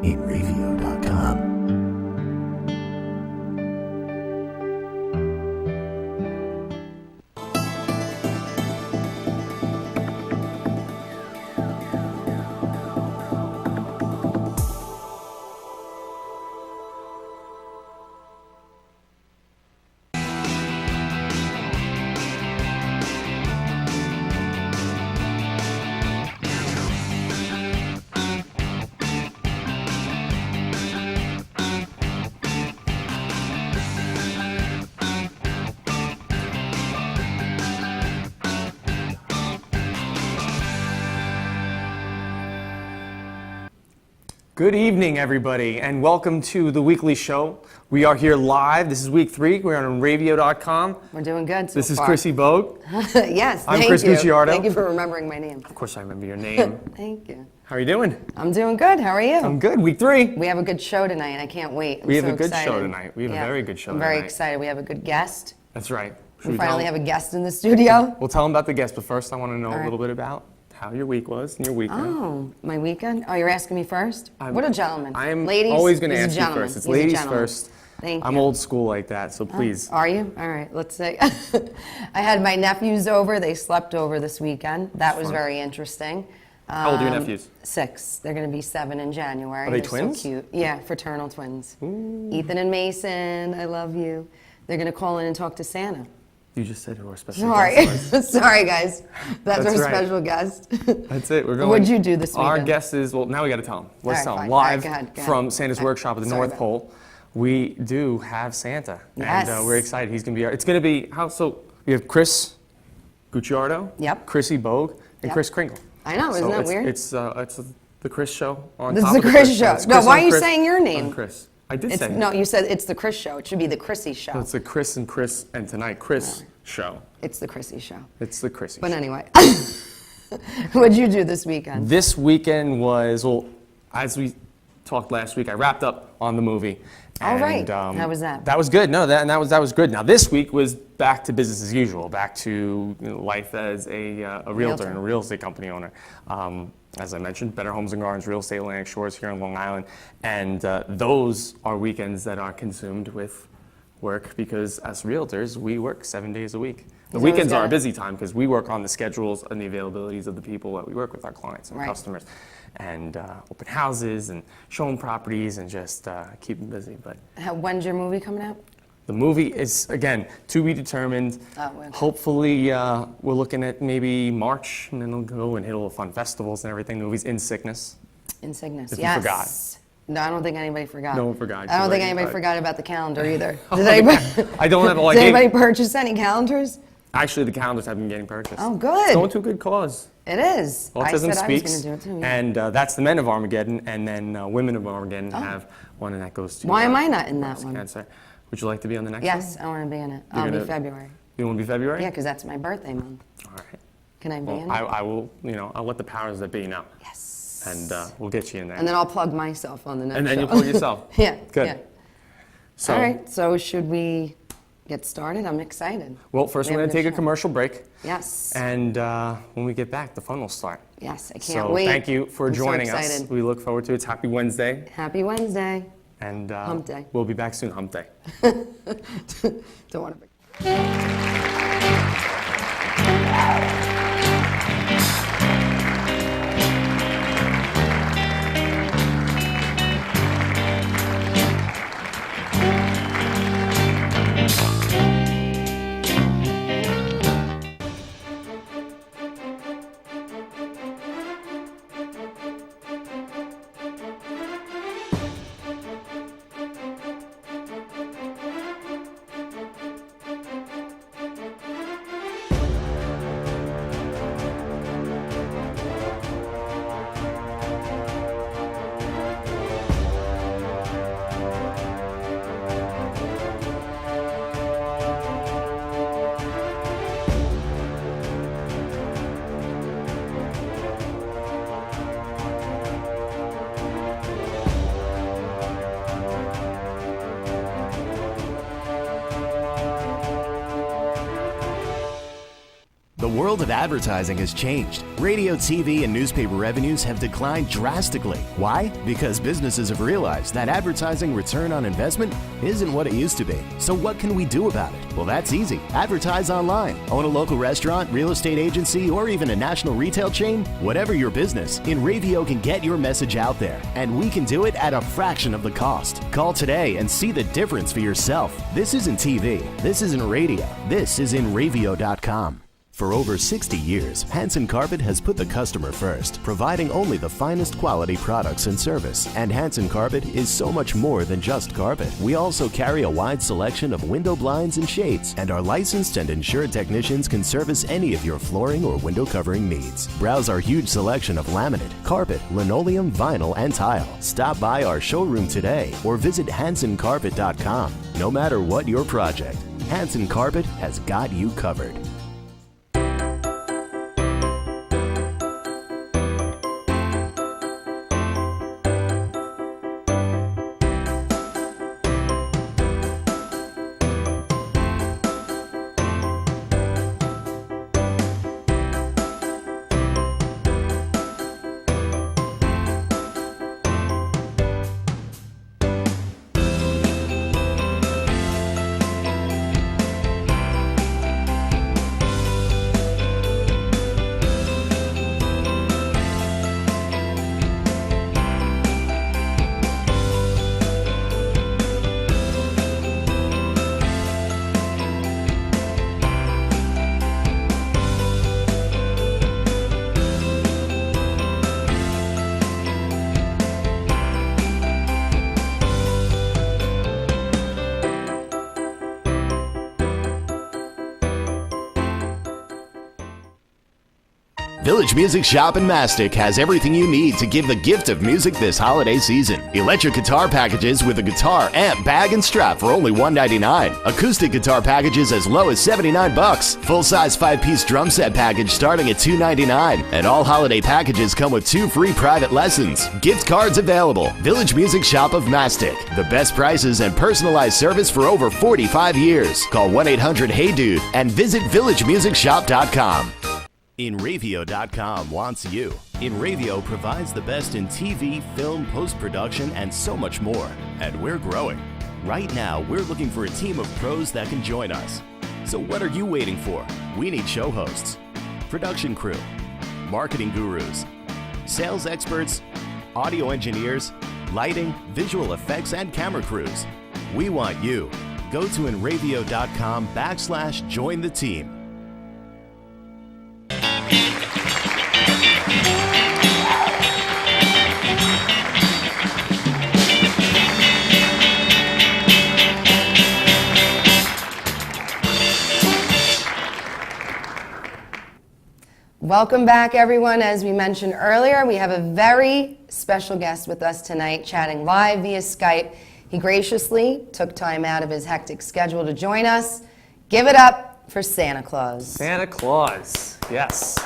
8radio.com. Good evening, everybody, and welcome to the weekly show. We are here live. This is week 3. We're on radio.com. We're doing good so This is far. Chrissy Bogue. Yes, I'm thank Chris you. Gucciardo. Thank you for remembering my name. Of course I remember your name. Thank you. How are you doing? I'm doing good. How are you? I'm good. Week 3. We have a good show tonight. I can't wait. I'm We have so a good excited. show tonight. We have a very good show I'm tonight. very excited. We have a good guest. That's right. Should We tell finally them? have a guest in the studio. We'll tell them about the guest, but first I want to know All a right. little bit about how your week was and your weekend. Oh, my weekend? Oh, you're asking me first? What a gentleman. I am Ladies, always going to he's a ask you gentleman. first. It's He's a ladies gentleman. first. Thank you. I'm old school like that, so please. Are you? All right, let's say. I had my nephews over. They slept over this weekend. That was Fun. very interesting. How old are your nephews? 6. They're going to be 7 in January. Are they They're twins? So cute. Yeah, fraternal twins. Ethan and Mason, I love you. They're going to call in and talk to Santa. You just said who our special Sorry. guest was. Sorry, guys. That's That's our right. special guest. That's it. We're going. What'd you do this Our weekend? guest is, well, now we got to tell him. Let's All tell right, him. fine. All right, Live go ahead, go ahead. from Santa's All right. workshop at the Sorry North about Pole, we do have Santa. Yes. And we're excited. He's going to be, it's going to be, so we have Chris Gucciardo, Yep. Chrissy Bogue, and Yep. Chris Kringle. I know, isn't So that it's, weird? It's the Chris show on This top is of the the Chris show. It's No, Chris why on are you Chris saying your name? on Chris. I did It's, say no, you said it's the Chris show. It should be the Chrissy show. So it's the Chris and Chris and tonight Chris show. It's the Chrissy show. It's the Chrissy But show. anyway, what'd you do this weekend? This weekend was, well, as we talked last week, I wrapped up on the movie. All right. And, How was that? That was good. No, that was good. Now this week was back to business as usual, back to life as a realtor and a real estate company owner. As I mentioned, Better Homes and Gardens, Real Estate Atlantic Shores here in Long Island, and those are weekends that are consumed with work because as realtors we work 7 days a week. The He's weekends always are a got- busy time because we work on the schedules and the availabilities of the people that we work with, our clients and Right. customers, and open houses and showing properties and just keep them busy. But When's your movie coming out? the movie is, again, to be determined. Oh, okay. Hopefully, we're looking at maybe March, and then we'll go and hit all the fun festivals and everything. The movie's In Sickness. In Cygnus. If you Yes. forgot. No, I don't think anybody forgot. No one forgot. I don't think You're anybody right. forgot about the calendar either. Did anybody? I don't have all I Did gave. anybody purchase any calendars? Actually, the calendars have been getting purchased. Oh, good. It's going to a good cause. It is. I Autism said Speaks, I was going to do it too. Yeah. and that's the Men of Armageddon, and then Women of Armageddon have one, and that goes to Why am I not in that breast one? cancer. Would you like to be on the next one? Yes, I want to be in it. I'll be gonna- February. You want to be February? Yeah, because that's my birthday month. All right. Can I be Well, in it? I will, I'll let the powers that be know. Yes. And we'll get you in there. And then I'll plug myself on the next And then show. you'll plug yourself. Yeah. Good. Yeah. So, All right. So should we get started? I'm excited. well, first We we're have going to a take a show. commercial break. Yes. And when we get back, the fun will start. Yes. I can't So wait. thank you for I'm so joining us. excited. We look forward to it. It's Happy Wednesday. Happy Wednesday. And Hump day. we'll be back soon. Hump day. Don't want to. world of advertising has changed. Radio, TV, and newspaper revenues have declined drastically. Why? Because businesses have realized that advertising return on investment isn't what it used to be. So what can we do about it? Well, that's easy. Advertise online. Own a local restaurant, real estate agency, or even a national retail chain? Whatever your business, InRavio can get your message out there, and we can do it at a fraction of the cost. Call today and see the difference for yourself. This isn't TV. This isn't radio. This is InRavio.com. For over 60 years, Hanson Carpet has put the customer first, providing only the finest quality products and service. And Hanson Carpet is so much more than just carpet. We also carry a wide selection of window blinds and shades, and our licensed and insured technicians can service any of your flooring or window covering needs. Browse our huge selection of laminate, carpet, linoleum, vinyl, and tile. Stop by our showroom today or visit HansonCarpet.com. No matter what your project, Hanson Carpet has got you covered. Village Music Shop in Mastic has everything you need to give the gift of music this holiday season. Electric guitar packages with a guitar, amp, bag, and strap for only $1.99. Acoustic guitar packages as low as $79. Full-size 5-piece drum set package starting at $2.99. And all holiday packages come with 2 free private lessons. Gift cards available. Village Music Shop of Mastic. The best prices and personalized service for over 45 years. Call 1-800-HEY-DUDE and visit villagemusicshop.com. InRavio.com wants you. InRavio provides the best in TV, film, post-production, and so much more. And we're growing. Right now, we're looking for a team of pros that can join us. So what are you waiting for? We need show hosts, production crew, marketing gurus, sales experts, audio engineers, lighting, visual effects, and camera crews. We want you. Go to InRavio.com/join the team. Welcome back, everyone. As we mentioned earlier, we have a very special guest with us tonight, chatting live via Skype. He graciously took time out of his hectic schedule to join us. Give it up for Santa Claus. Santa Claus, yes.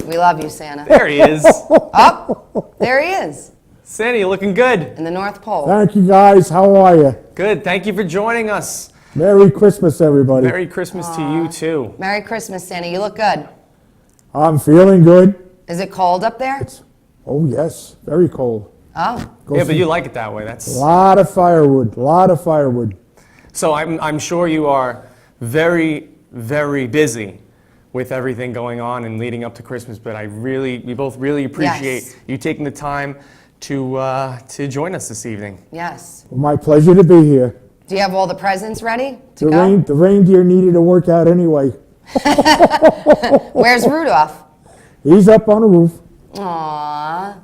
We love you, Santa. There he is. Oh, there he is. Santa, you're looking good. In the North Pole. Thank you, guys. How are you? Good, thank you for joining us. Merry Christmas, everybody. Merry Christmas to you, too. Merry Christmas, Santa. You look good. I'm feeling good. Is it cold up there? Oh, yes. Very cold. Oh. Yeah, but you like it that way. That's A lot of firewood. A lot of firewood. So I'm sure you are very, very busy with everything going on and leading up to Christmas, but we both really appreciate Yes. you taking the time to join us this evening. Yes. My pleasure to be here. Do you have all the presents ready to The, go? the reindeer needed a workout anyway. Where's Rudolph? He's up on the roof. Aww.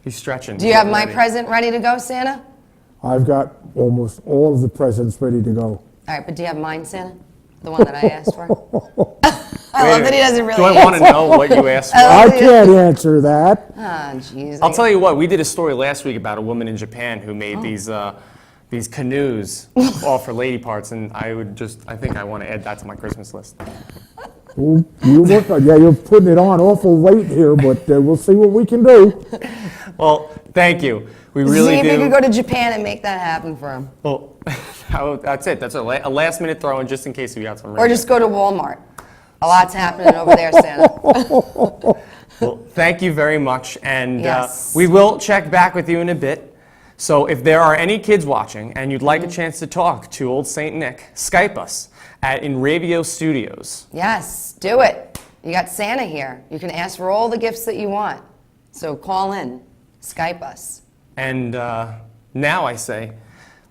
He's stretching. Do you have my Ready. present ready to go, Santa? I've got almost all of the presents ready to go. All right, but do you have mine, Santa? The one that I asked for? I Wait, love that he doesn't really Do I want to know what you asked for? I can't answer that. Oh, jeez. I'll tell you what, we did a story last week about a woman in Japan who made these canoes all for lady parts, and I think I want to add that to my Christmas list. Well, you're putting it on awful late here, but we'll see what we can do. Well, thank you. We really See if do. you could go to Japan and make that happen for him. Well, that's it. That's a last-minute throw-in just in case we got some. Or just go to Walmart. A lot's happening over there, Santa. Well, thank you very much, and Yes. we will check back with you in a bit. So if there are any kids watching and you'd like a chance to talk to old Saint Nick, Skype us at Inravio Studios. Yes, do it. You got Santa here. You can ask for all the gifts that you want. So call in, Skype us. And now I say,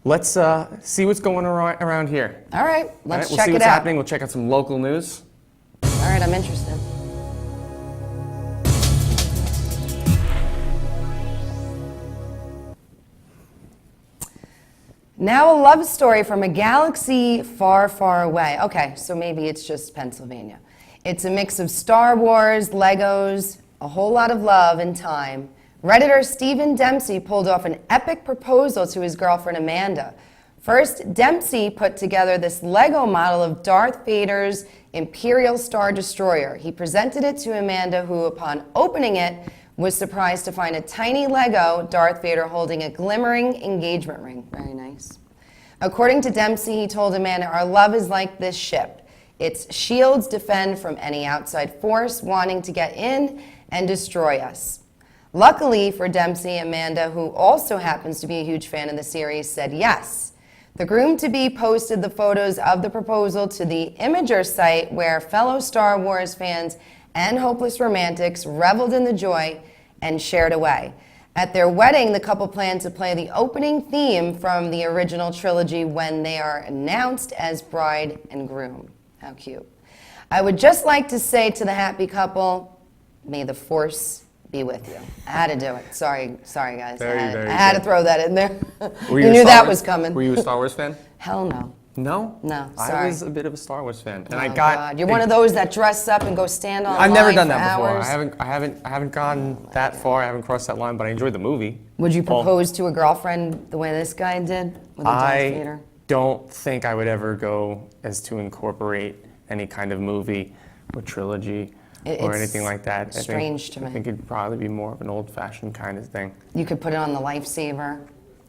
let's see what's going around here. All right, All let's right, check we'll see it what's out. happening. We'll check out some local news. All right, I'm interested. Now a love story from a galaxy far, far away. Okay, so maybe it's just Pennsylvania. It's a mix of Star Wars, Legos, a whole lot of love and time. Redditor Stephen Dempsey pulled off an epic proposal to his girlfriend Amanda. First, Dempsey put together this Lego model of Darth Vader's Imperial Star Destroyer. He presented it to Amanda, who, upon opening it, was surprised to find a tiny Lego Darth Vader holding a glimmering engagement ring. Very nice. According to Dempsey, he told Amanda, "Our love is like this ship. Its shields defend from any outside force wanting to get in and destroy us." Luckily for Dempsey, Amanda, who also happens to be a huge fan of the series, said yes. The groom-to-be posted the photos of the proposal to the Imager site, where fellow Star Wars fans and hopeless romantics reveled in the joy and shared away. At their wedding, the couple planned to play the opening theme from the original trilogy when they are announced as bride and groom. How cute. I would just like to say to the happy couple, may the force be with you. I had to do it. Sorry guys. Very I had to good. throw that in there. Were You a knew Star that Wars- was coming. Were you a Star Wars fan? Hell no. No? No, I sorry. was a bit of a Star Wars fan. And I Oh, got God. You're one of those that dress up and go stand on I've line never done for that before. hours? I haven't gone that far. I haven't crossed that line, but I enjoyed the movie. Would you Well, propose to a girlfriend the way this guy did with a Darth I Vader? don't think I would ever go as to incorporate any kind of movie or trilogy or It's anything like that. strange to me. I think it'd probably be more of an old-fashioned kind of thing. You could put it on the lifesaver.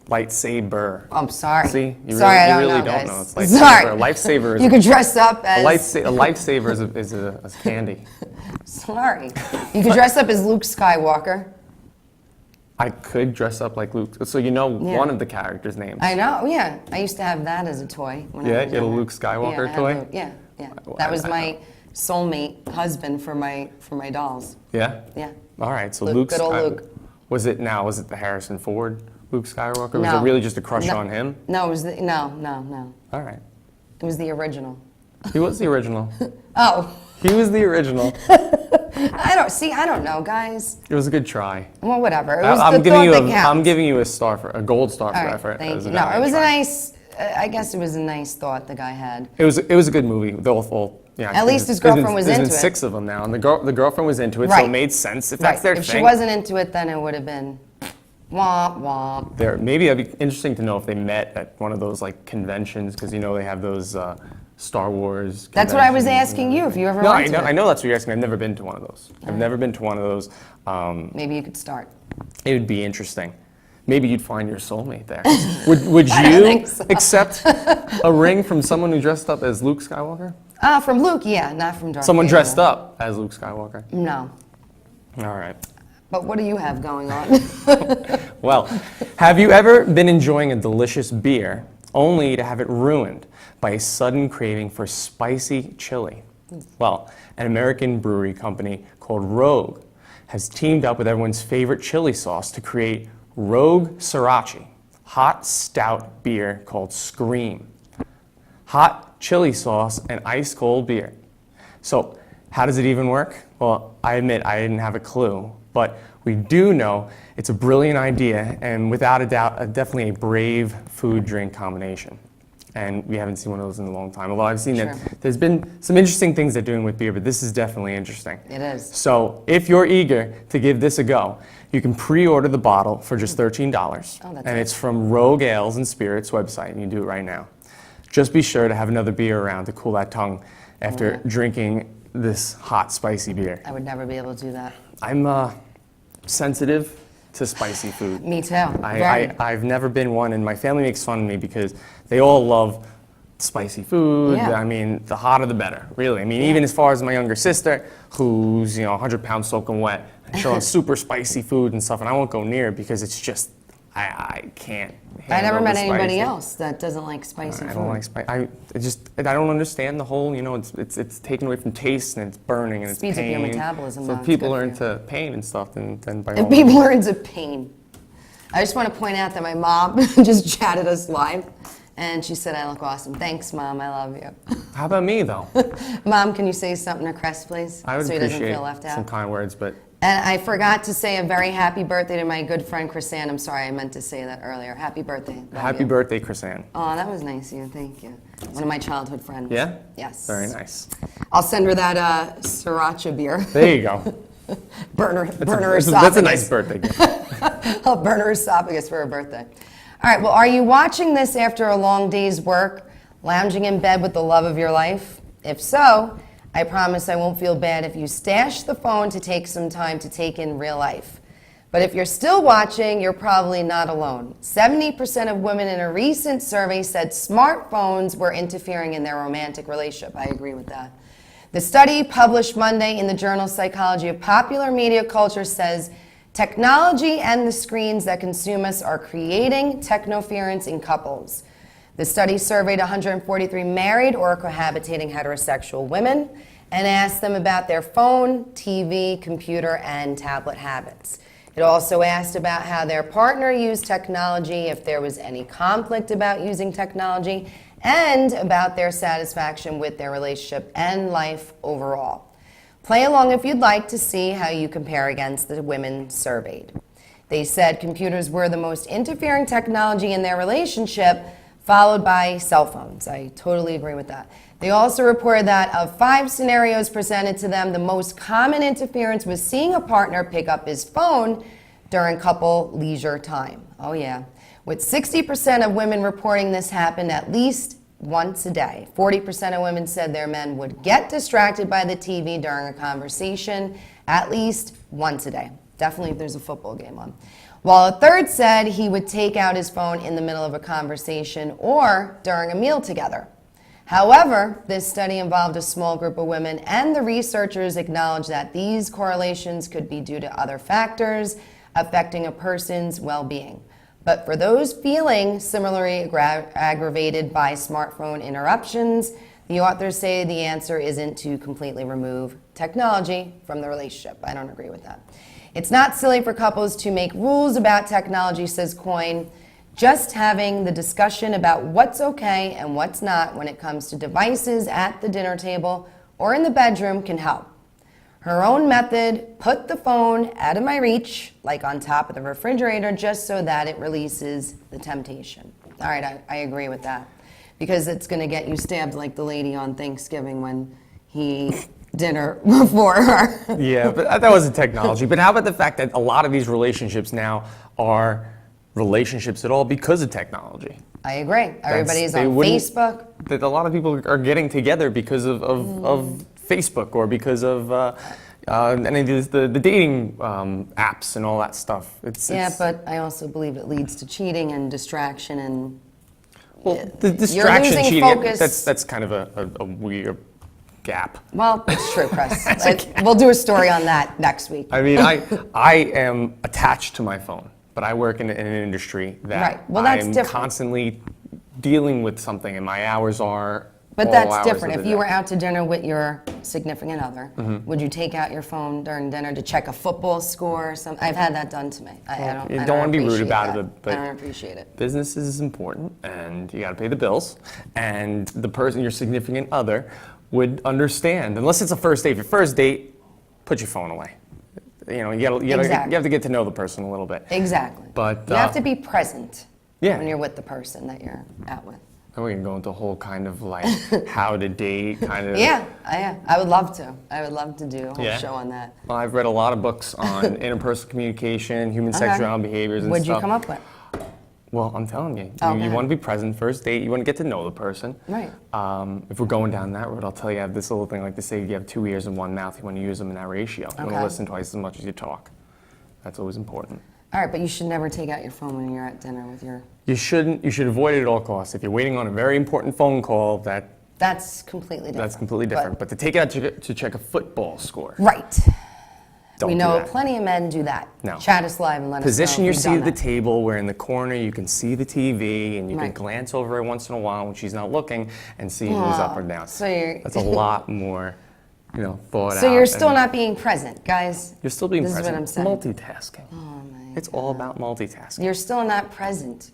Lightsaber. Oh, I'm sorry. See, you sorry, really, I you don't really know, don't guys. know. It's lightsaber. Sorry. A lifesaver is You could dress up as. a lifesaver is a candy. Sorry. You could dress up as Luke Skywalker. I could dress up like Luke. So you know Yeah. one of the characters' names. I know, yeah. I used to have that as a toy. When Yeah, I you was had a younger. Luke Skywalker Yeah, I had toy? Luke- Yeah, yeah. Well, That was I- my soulmate husband for my dolls. Yeah? Yeah. All right, so Luke, good old Luke. Was it the Harrison Ford Luke Skywalker? Was No. it really just a crush No. on him? No, it was no. All right. It was the original. He was the original. Oh, He was the original. I don't know, guys. It was a good try. Well, whatever. It was I'm the giving thought you that a counts. I'm giving you a gold star for All right, effort. thank as you. a No, it valiant was a try. nice. I guess it was a nice thought the guy had. It was a good movie. Yeah. At least his there's been- girlfriend was there's into been it. 6 of them now, and the girlfriend was into it, so Right. it made sense if Right. that's their If thing. she wasn't into it, then it would have been womp womp. Maybe it'd be interesting to know if they met at one of those like conventions, because they have those Star Wars. That's what I was conventions asking you, if you ever No, went I to know. it. I know that's what you're asking. I've never been to one of those. I've never been to one of those. Maybe you could start. It would be interesting. Maybe you'd find your soulmate there. Would you think so. accept a ring from someone who dressed up as Luke Skywalker? From Luke, yeah, not from Darth Someone Vader. dressed up as Luke Skywalker. No. All right. But what do you have going on? Well, have you ever been enjoying a delicious beer only to have it ruined by a sudden craving for spicy chili? Well, an American brewery company called Rogue has teamed up with everyone's favorite chili sauce to create Rogue Sriracha, hot stout beer called Scream. Hot chili sauce and ice cold beer. So, how does it even work? Well, I admit I didn't have a clue, but we do know it's a brilliant idea and without a doubt, definitely a brave food drink combination. And we haven't seen one of those in a long time. Although I've seen Sure. that there's been some interesting things they're doing with beer, but this is definitely interesting. It is. So if you're eager to give this a go, you can pre-order the bottle for just $13. Oh, that's and it. it's from Rogue Ales and Spirits website, and you can do it right now. Just be sure to have another beer around to cool that tongue after drinking this hot, spicy beer. I would never be able to do that. I'm sensitive to spicy food. Me too. Very. I've never been one, and my family makes fun of me because they all love spicy food. Yeah. I mean, the hotter the better, really. I mean, even as far as my younger sister, who's 100 pounds soaking wet, and she'll have super spicy food and stuff, and I won't go near it because it's just I can't. I never met the anybody spicy. else that doesn't like spicy I food. don't like spice. I don't understand the whole. It's taken away from taste and it's burning and it's Speeds up pain. your metabolism, So though. if It's people good are for into pain and stuff, then by all If people are into pain. I just want to point out that my mom just chatted us live, and she said I look awesome. Thanks, Mom. I love you. How about me though? Mom, can you say something to Cress, please? I would so he doesn't appreciate feel left some out. kind words, but And I forgot to say a very happy birthday to my good friend Chrisanne. I'm sorry, I meant to say that earlier. Happy birthday. Love happy you. birthday, Chrisanne. Oh, that was nice of you. Thank you. One of my childhood friends. Yeah? Yes. Very nice. I'll send her that sriracha beer. There you go. burn her That's esophagus. a nice birthday gift. I'll burn her esophagus for her birthday. All right, well, are you watching this after a long day's work, lounging in bed with the love of your life? If so, I promise I won't feel bad if you stash the phone to take some time to take in real life. But if you're still watching, you're probably not alone. 70% of women in a recent survey said smartphones were interfering in their romantic relationship. I agree with that. The study published Monday in the journal Psychology of Popular Media Culture says technology and the screens that consume us are creating technoference in couples. The study surveyed 143 married or cohabitating heterosexual women and asked them about their phone, TV, computer, and tablet habits. It also asked about how their partner used technology, if there was any conflict about using technology, and about their satisfaction with their relationship and life overall. Play along if you'd like to see how you compare against the women surveyed. They said computers were the most interfering technology in their relationship, followed by cell phones. I totally agree with that. They also reported that of 5 scenarios presented to them, the most common interference was seeing a partner pick up his phone during couple leisure time. Oh yeah. With 60% of women reporting this happened at least once a day. 40% of women said their men would get distracted by the TV during a conversation at least once a day. Definitely if there's a football game on. While a third said he would take out his phone in the middle of a conversation or during a meal together. However, this study involved a small group of women, and the researchers acknowledged that these correlations could be due to other factors affecting a person's well-being. But for those feeling similarly aggravated by smartphone interruptions, the authors say the answer isn't to completely remove technology from the relationship. I don't agree with that. It's not silly for couples to make rules about technology, says Coyne. Just having the discussion about what's okay and what's not when it comes to devices at the dinner table or in the bedroom can help. Her own method, put the phone out of my reach, like on top of the refrigerator, just so that it releases the temptation. All right, I agree with that. Because it's going to get you stabbed like the lady on Thanksgiving when he ate dinner before her. Yeah, but that wasn't technology. But how about the fact that a lot of these relationships now are relationships at all because of technology? I agree. Everybody's on Facebook. That a lot of people are getting together because of Facebook or because of any of the dating apps and all that stuff. But I also believe it leads to cheating and distraction and. Well, the distraction, you're losing cheating, focus. that's kind of a weird gap. Well, it's true, Chris. We'll do a story on that next week. I mean, I am attached to my phone, but I work in an industry that right. Well, that's I'm different. constantly dealing with something, and my hours are. But all that's hours different. of If the you day. were out to dinner with your significant other, would you take out your phone during dinner to check a football score or something? I've had that done to me. You don't want to be rude appreciate about that. it, but I don't appreciate it. business is important, and you got to pay the bills. And the person, your significant other, would understand. Unless it's a first date. If your first date, put your phone away. You have to get to know the person a little bit. Exactly. But you have to be present yeah. when you're with the person that you're out with. And we can go into a whole kind of like how to date kind of. Yeah, I would love to. I would love to do a whole Yeah. show on that. Well, I've read a lot of books on interpersonal communication, human sexuality behaviors, and What'd stuff. you come up with? Well, I'm telling you, Okay. you want to be present first date. You want to get to know the person. Right. If we're going down that road, I'll tell you, I have this little thing like to say you have 2 ears and 1 mouth. You want to use them in that ratio. You want Okay. to listen twice as much as you talk. That's always important. All right, but you should never take out your phone when you're at dinner with your... You shouldn't. You should avoid it at all costs. If you're waiting on a very important phone call, That's completely different. that's completely different. But to take it out to check a football score, Right. don't We do know that. plenty of men do that. No. Chat us live and let Position us know. your if you've seat done at the that. table where in the corner you can see the TV and you can Right. glance over it once in a while when she's not looking and see who's up or down. So you're... That's a lot more, thought out. So you're still and not being present, guys. You're still being This present. is what I'm saying. Multitasking. Oh my It's all about multitasking. You're still not present.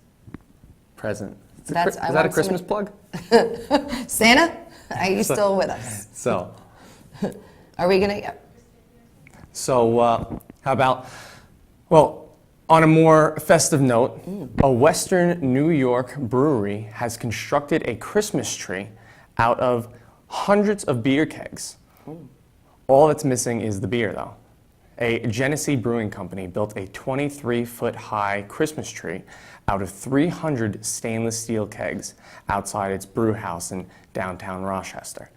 Present. Is That's- I that a want Christmas somebody- plug? Santa, are you still with us? So, Are we going to... how about, on a more festive note, a Western New York brewery has constructed a Christmas tree out of hundreds of beer kegs. All that's missing is the beer, though. A Genesee Brewing Company built a 23-foot high Christmas tree out of 300 stainless steel kegs outside its brew house in downtown Rochester.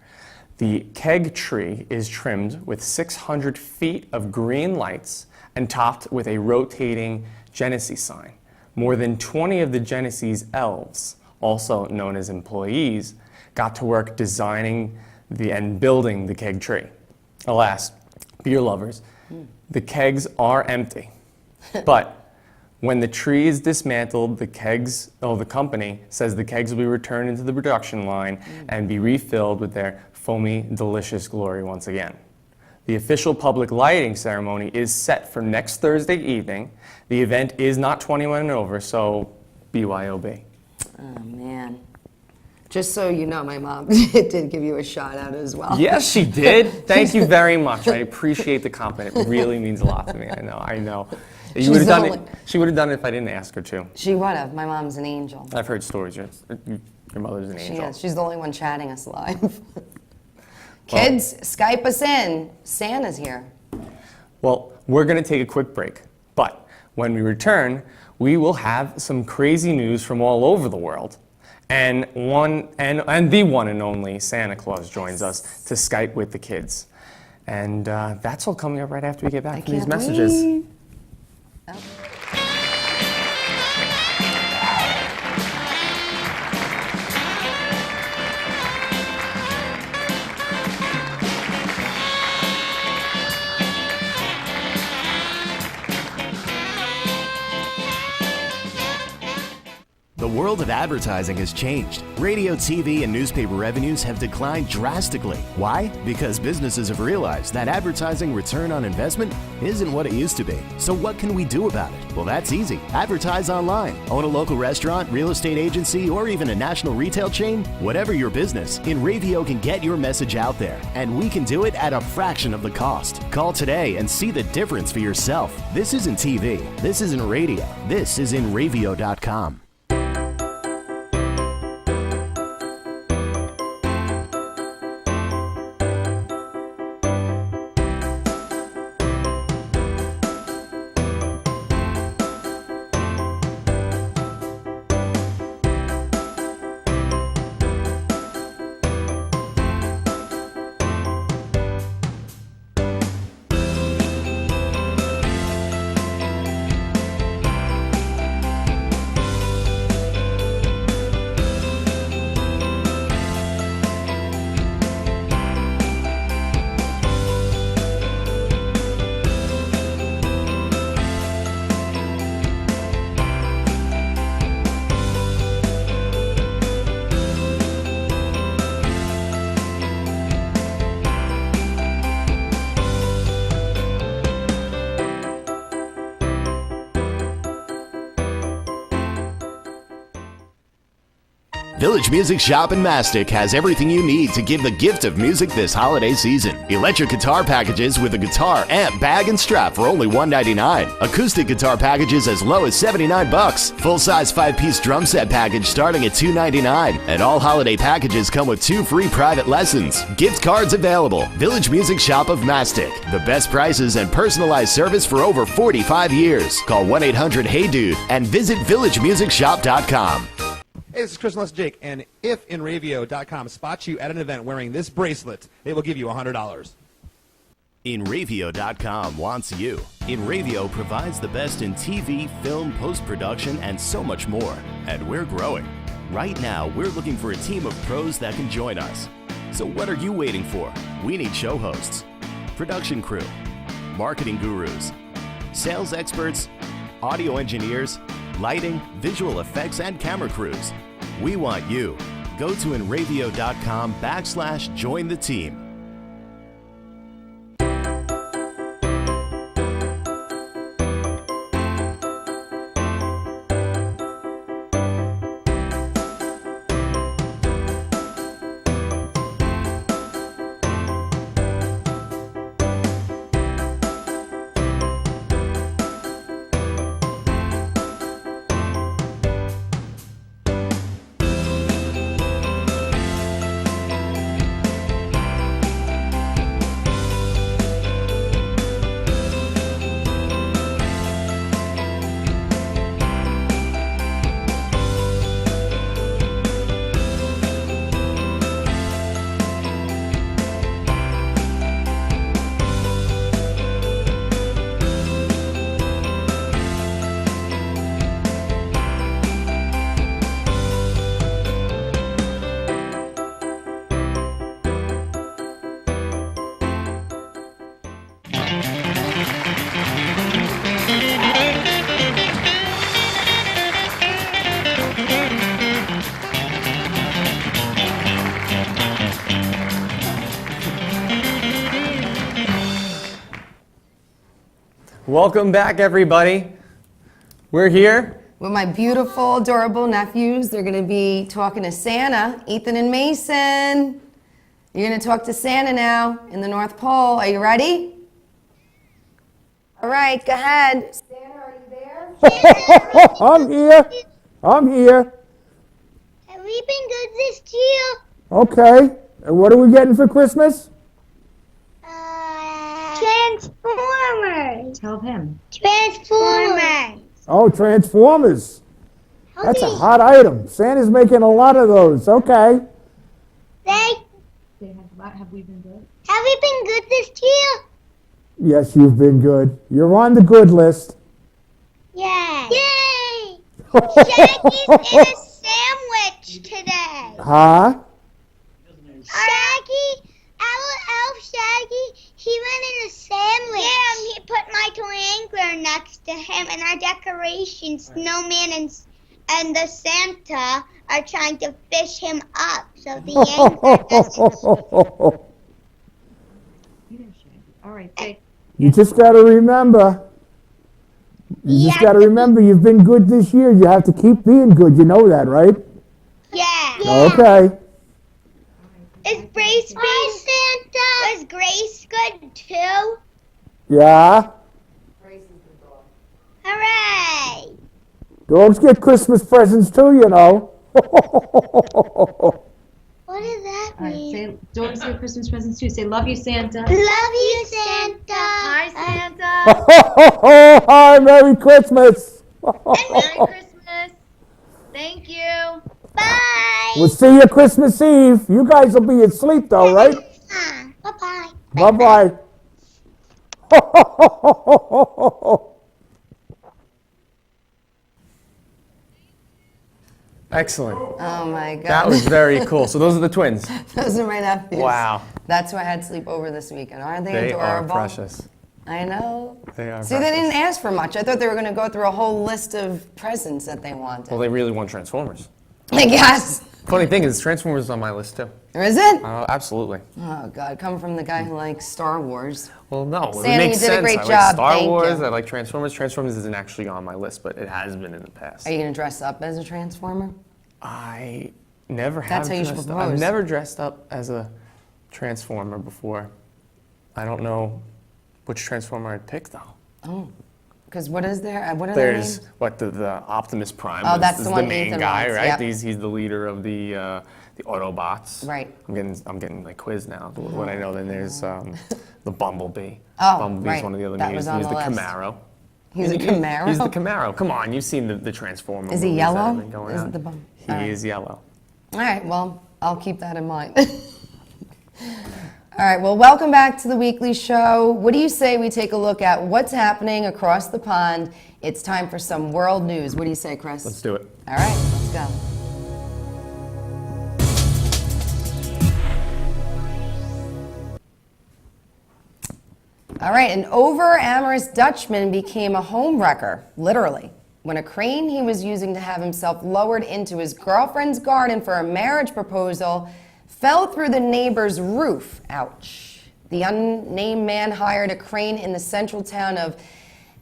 The keg tree is trimmed with 600 feet of green lights and topped with a rotating Genesee sign. More than 20 of the Genesee's elves, also known as employees, got to work designing and building the keg tree. Alas, beer lovers, the kegs are empty. But when the tree is dismantled, the company says the kegs will be returned into the production line and be refilled with their foamy, delicious glory once again. The official public lighting ceremony is set for next Thursday evening. The event is not 21 and over, so BYOB. Oh, man. Just so you know, my mom did give you a shout out as well. Yes, she did. Thank you very much. I appreciate the compliment. It really means a lot to me. I know. You would have done it. She would have done it if I didn't ask her to. She would have. My mom's an angel. I've heard stories. Your mother's an She angel. is. She's the only one chatting us live. Kids, Skype us in. Santa's here. Well, we're going to take a quick break, but when we return, we will have some crazy news from all over the world. And the one and only Santa Claus joins us to Skype with the kids. And that's all coming up right after we get back from these messages. Wait. Oh. The world of advertising has changed. Radio, TV, and newspaper revenues have declined drastically. Why? Because businesses have realized that advertising return on investment isn't what it used to be. So what can we do about it? Well, that's easy. Advertise online. Own a local restaurant, real estate agency, or even a national retail chain? Whatever your business, InRavio can get your message out there, and we can do it at a fraction of the cost. Call today and see the difference for yourself. This isn't TV. This isn't radio. This is InRavio.com. Village Music Shop in Mastic has everything you need to give the gift of music this holiday season. Electric guitar packages with a guitar, amp, bag, and strap for only $1.99. Acoustic guitar packages as low as $79. Full-size 5-piece drum set package starting at $2.99. And all holiday packages come with 2 free private lessons. Gift cards available. Village Music Shop of Mastic. The best prices and personalized service for over 45 years. Call 1-800-HEY-DUDE and visit villagemusicshop.com. Hey, this is Chris and Jake, and if InRavio.com spots you at an event wearing this bracelet, they will give you $100. InRavio.com wants you. InRavio provides the best in TV, film, post-production, and so much more. And we're growing. Right now, we're looking for a team of pros that can join us. So what are you waiting for? We need show hosts, production crew, marketing gurus, sales experts, audio engineers, lighting, visual effects, and camera crews. We want you. Go to InRavio.com/join the team. Welcome back, everybody. We're here. With my beautiful, adorable nephews. They're going to be talking to Santa, Ethan and Mason. You're going to talk to Santa now in the North Pole. Are you ready? All right, go ahead. Santa, are you there? I'm here. I'm here. Have we been good this year? Okay. And what are we getting for Christmas? Transformers. Tell him. Transformers. Oh, Transformers. That's a Okay. hot item. Santa's making a lot of those. Okay. They, Have we been good? have we been good this year? Yes, you've been good. You're on the good list. Yay. Yay. Shaggy's in a sandwich today. Huh? Shaggy, our elf Shaggy, he went in a sandwich. Yeah, and he put my triangular next to him, and our decoration, Snowman and the Santa are trying to fish him up. So the angler doesn't. You didn't share. All right, say. You just got to remember. You just Yeah. got to remember you've been good this year. You have to keep being good. You know that, right? Yeah. Okay. Is Grace Santa? Was Grace good too? Yeah. Hooray! Dogs get Christmas presents too, you know. What does that All right, mean? say. Dogs get Christmas presents too. Say, love you, Santa. Love you, Santa. Hi, Santa. Hi, Merry Christmas. Merry Christmas. Thank you. Bye. We'll see you Christmas Eve. You guys will be asleep though, right? Bye-bye. Bye-bye. Excellent. Oh my God. That was very cool. So those are the twins. Those are my nephews. Wow. That's who I had sleep over this weekend. Aren't they They are adorable? precious. I know. They are See, they precious. didn't ask for much. I thought they were going to go through a whole list of presents that they wanted. Well, they really want Transformers. I guess. Funny thing is, Transformers is on my list too. Or is it? Absolutely. Oh, God. Coming from the guy who likes Star Wars. Well, no, Santa, it makes you did a sense. great I job. like Star Thank Wars. you. I like Transformers. Transformers isn't actually on my list, but it has been in the past. Are you going to dress up as a Transformer? I never have That's how you should dressed up. propose. I've never dressed up as a Transformer before. I don't know which Transformer I'd pick though. Because what is there? What are their There's names? what the Optimus Prime. Oh, that's is the one main Ethan guy, wants, right? yep. He's the leader of the Autobots. Right. I'm getting like quiz now. What I know, then there's the Bumblebee. Oh, Bumblebee's right. one of the other That names. was on He's the the list. Camaro. He's a Camaro? He's the Camaro. Come on, you've seen the Transformer. Is he movies that yellow? have been going Is out. it the bum- He all right. is yellow. All right, well, I'll keep that in mind. All right, well, welcome back to the weekly show. What do you say we take a look at what's happening across the pond? It's time for some world news. What do you say, Chris? Let's do it. All right, let's go. All right, an over-amorous Dutchman became a homewrecker, literally, when a crane he was using to have himself lowered into his girlfriend's garden for a marriage proposal fell through the neighbor's roof. Ouch. The unnamed man hired a crane in the central town of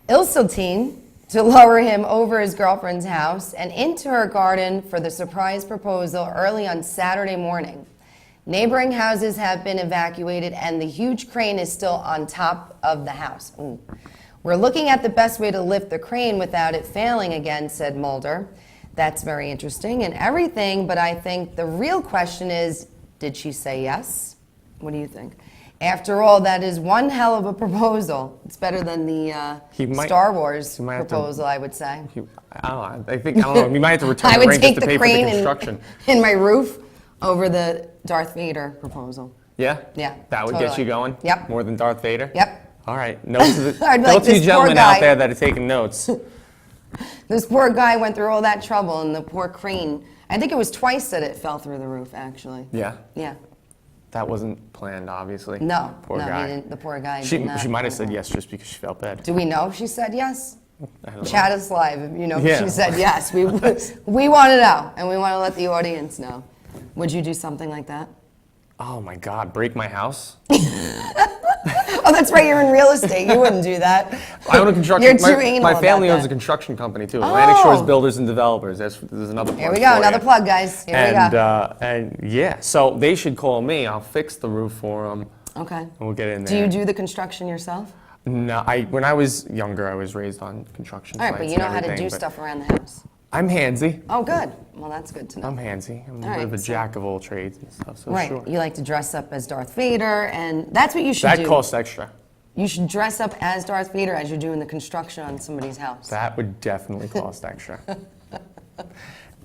Ilseltine to lower him over his girlfriend's house and into her garden for the surprise proposal early on Saturday morning. Neighboring houses have been evacuated and the huge crane is still on top of the house. Ooh. We're looking at the best way to lift the crane without it failing again, said Mulder. That's very interesting and everything, but I think the real question is, did she say yes? What do you think? After all, that is one hell of a proposal. It's better than the Star Wars proposal, I would say. I don't know. We might have to return the ring just to pay for the construction. In my roof over the Darth Vader proposal. Yeah? Yeah. That would get you going? Yep. More than Darth Vader? Yep. All right. Notes to the, I'd be like, notes to you this poor gentlemen guy. out there that are taking notes. This poor guy went through all that trouble and the poor crane. I think it was twice that it fell through the roof, actually. Yeah? Yeah. That wasn't planned, obviously. No. Poor no, guy. He didn't, the poor guy She did not. might have said yes just because she felt bad. Do we know she said yes? I don't Chat us live if you know if Yeah. she said yes. We want to know, and we want to let the audience know. Would you do something like that? Oh my God, break my house? Oh, that's right, you're in real estate. You wouldn't do that. I own a construction. You're too anal my about family owns that. a construction company too. Atlantic Oh. Shores Builders and Developers. There's another plug. Here we go, for another you. plug, guys. Here we go. And yeah, so they should call me. I'll fix the roof for them. Okay. And we'll get in Do there. you do the construction yourself? No, when I was younger, I was raised on construction All right, sites but you and know how to everything, do but stuff around the house. I'm handsy. Oh, good. Well, that's good to know. I'm handsy. I'm a All bit of a right, so- jack of all trades and stuff. So Right, sure. you like to dress up as Darth Vader, and that's what you should do. That costs extra. You should dress up as Darth Vader as you're doing the construction on somebody's house. That would definitely cost extra.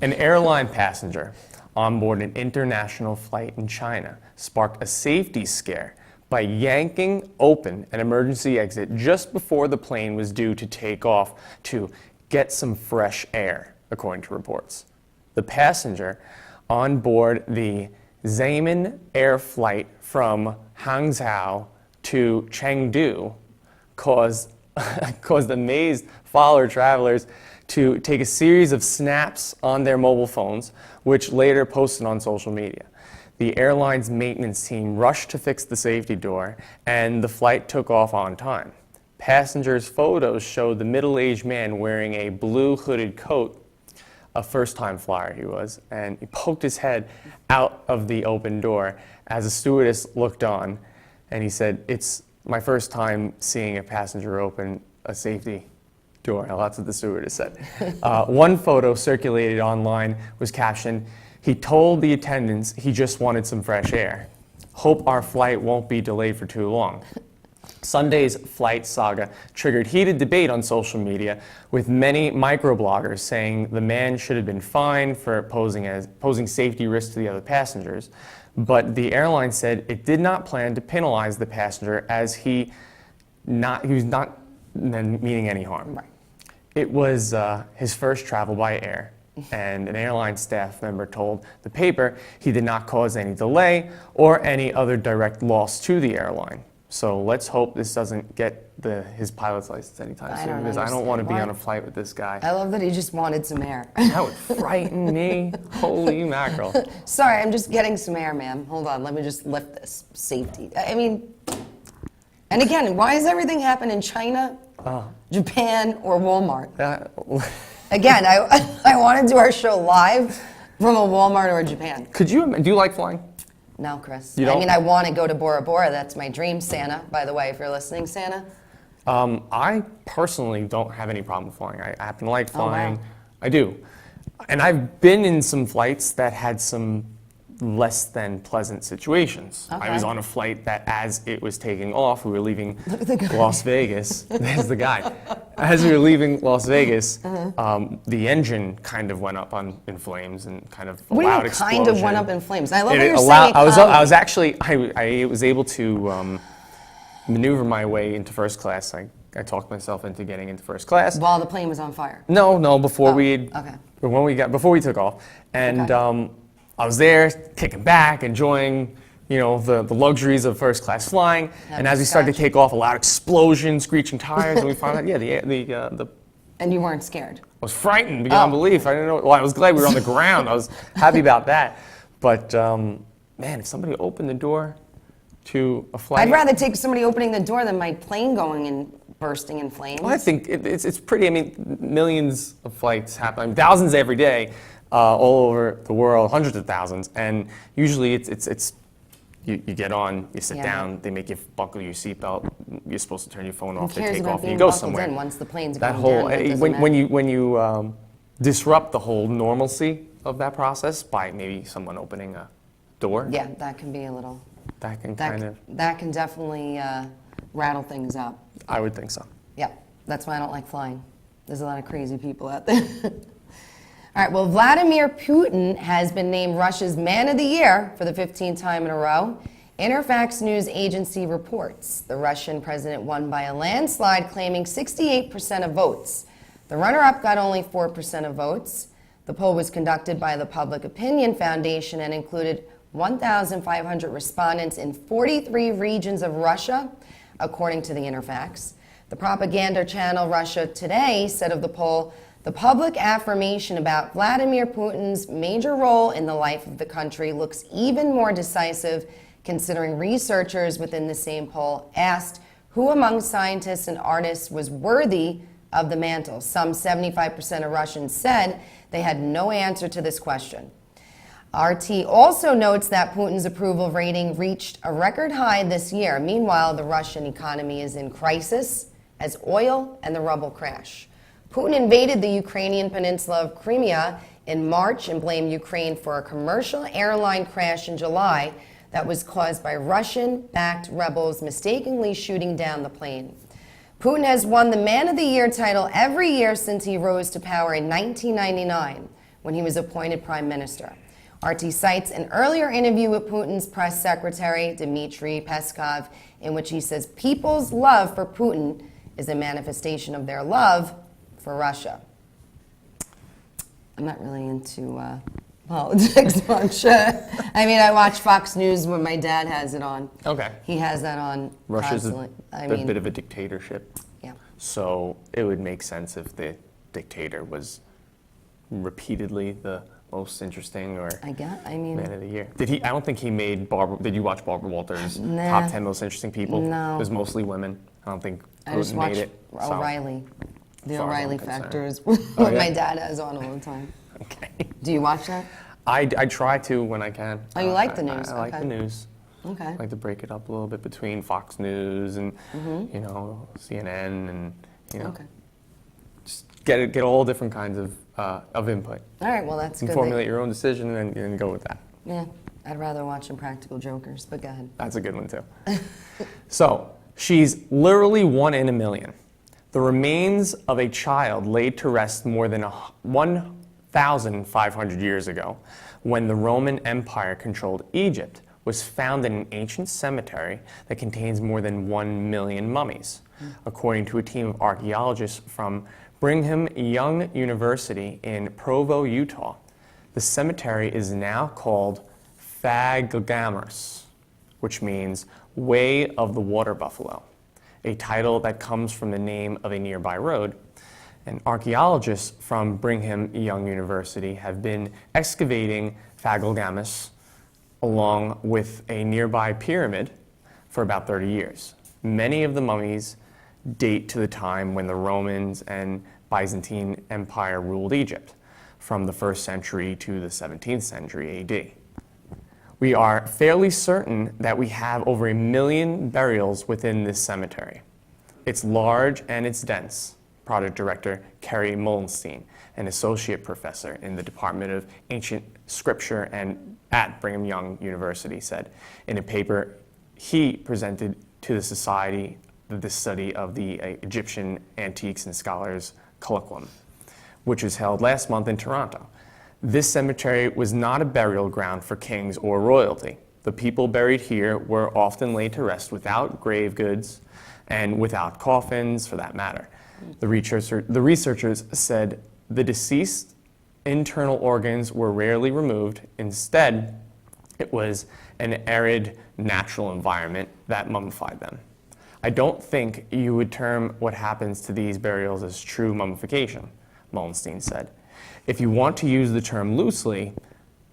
An airline passenger on board an international flight in China sparked a safety scare by yanking open an emergency exit just before the plane was due to take off to get some fresh air, according to reports. The passenger on board the Xiamen Air flight from Hangzhou to Chengdu caused amazed follower travelers to take a series of snaps on their mobile phones, which later posted on social media. The airline's maintenance team rushed to fix the safety door, and the flight took off on time. Passengers' photos showed the middle-aged man wearing a blue hooded coat, a first-time flyer he was, and he poked his head out of the open door as a stewardess looked on, and he said, "It's my first time seeing a passenger open a safety door." That's what the stewardess said. One photo circulated online was captioned, "He told the attendants he just wanted some fresh air. Hope our flight won't be delayed for too long." Sunday's flight saga triggered heated debate on social media, with many microbloggers saying the man should have been fined for posing safety risks to the other passengers. But the airline said it did not plan to penalize the passenger as he was not meaning any harm. Right. It was his first travel by air, and an airline staff member told the paper he did not cause any delay or any other direct loss to the airline. So let's hope this doesn't get his pilot's license anytime I soon, don't because I don't understand want to be why. on a flight with this guy. I love that he just wanted some air. That would frighten me. Holy mackerel. Sorry, I'm just getting some air, ma'am. Hold on, let me just lift this. Safety. I mean, and again, why does everything happen in China, Japan, or Walmart? Again, I want to do our show live from a Walmart or a Japan. Do you like flying? No, Chris. You don't? I mean, I want to go to Bora Bora. That's my dream, Santa. By the way, if you're listening, Santa. I personally don't have any problem with flying. I happen to like flying. wow. I do. And I've been in some flights that had some less than pleasant situations. I was Okay. on a flight that as it was taking off, we were leaving Las Vegas. There's the guy. As we were leaving Las Vegas, the engine kind of went up in flames and kind of What do you loud mean explosion. kind of went up in flames? I love It how you're allowed- saying it I was calmly. actually, I was able to maneuver my way into first class. I talked myself into getting into first class. While the plane was on fire. No, before we okay. before we took off, and Okay. I was there kicking back, enjoying the luxuries of first class flying. And as we started to scotch. take off, a loud explosion, screeching tires, and we found out the And you weren't scared. I was frightened beyond belief. I didn't know. Well, I was glad we were on the ground. I was happy about that. But man, if somebody opened the door to a flight, I'd rather take somebody opening the door than my plane going and bursting in flames. Well, I think it's pretty. I mean, millions of flights happen, I mean, thousands every day, all over the world, hundreds of thousands, and usually it's you get on, you sit Yeah. down, they make you buckle your seatbelt. You're supposed to turn your phone off, Who they cares take about off, and being you go buckled somewhere. in once the plane's That going whole down? That doesn't when you disrupt the whole normalcy of that process by maybe someone opening a door, Yeah, that can be a little. that can That, kind of, that can definitely rattle things up. I would think so. Yeah, that's why I don't like flying. There's a lot of crazy people out there. All right, well, Vladimir Putin has been named Russia's Man of the Year for the 15th time in a row. Interfax news agency reports the Russian president won by a landslide, claiming 68% of votes. The runner-up got only 4% of votes. The poll was conducted by the Public Opinion Foundation and included 1,500 respondents in 43 regions of Russia, according to the Interfax. The propaganda channel Russia Today said of the poll, the public affirmation about Vladimir Putin's major role in the life of the country looks even more decisive, considering researchers within the same poll asked who among scientists and artists was worthy of the mantle. Some 75% of Russians said they had no answer to this question. RT also notes that Putin's approval rating reached a record high this year. Meanwhile, the Russian economy is in crisis as oil and the ruble crash. Putin invaded the Ukrainian peninsula of Crimea in March and blamed Ukraine for a commercial airline crash in July that was caused by Russian-backed rebels mistakenly shooting down the plane. Putin has won the Man of the Year title every year since he rose to power in 1999 when he was appointed prime minister. RT cites an earlier interview with Putin's press secretary, Dmitry Peskov, in which he says people's love for Putin is a manifestation of their love for Russia. I'm not really into politics much. I mean, I watch Fox News when my dad has it on. Okay. He has that on Russia's constantly. a bit of a dictatorship. Yeah. So it would make sense if the dictator was repeatedly the most interesting or I mean, Man of the Year. Did he? I don't think he made Barbara. Did you watch Barbara Walters' Nah. top 10 most interesting people? No. It was mostly women. I don't think I just Putin watch made it. so- O'Reilly. The As far as I'm O'Reilly concerned. Factor is Oh, what yeah? my dad has on all the time. Okay. Do you watch that? I try to when I can. Oh, you like the news? I like Okay. the news. Okay. I like to break it up a little bit between Fox News and CNN and Okay. just get all different kinds of input. All right, well, that's And good. formulate your own decision and go with that. Yeah, I'd rather watch Impractical Jokers, but go ahead. That's a good one too. So she's literally 1 in a million. The remains of a child laid to rest more than 1,500 years ago, when the Roman Empire controlled Egypt, was found in an ancient cemetery that contains more than 1 million mummies, according to a team of archaeologists from Brigham Young University in Provo, Utah. The cemetery is now called Faglamers, which means Way of the Water Buffalo, a title that comes from the name of a nearby road. And archaeologists from Brigham Young University have been excavating Faglamers along with a nearby pyramid for about 30 years. Many of the mummies date to the time when the Romans and Byzantine Empire ruled Egypt, from the 1st century to the 17th century AD. We are fairly certain that we have over 1 million burials within this cemetery. It's large and it's dense. Project Director Kerry Mullenstein, an associate professor in the Department of Ancient Scripture and at Brigham Young University, said in a paper he presented to the Society of the Study of the Egyptian Antiques and Scholars Colloquium, which was held last month in Toronto. This cemetery was not a burial ground for kings or royalty. The people buried here were often laid to rest without grave goods and without coffins, for that matter. The researchers said the deceased internal organs were rarely removed. Instead, it was an arid, natural environment that mummified them. I don't think you would term what happens to these burials as true mummification, Mullenstein said. If you want to use the term loosely,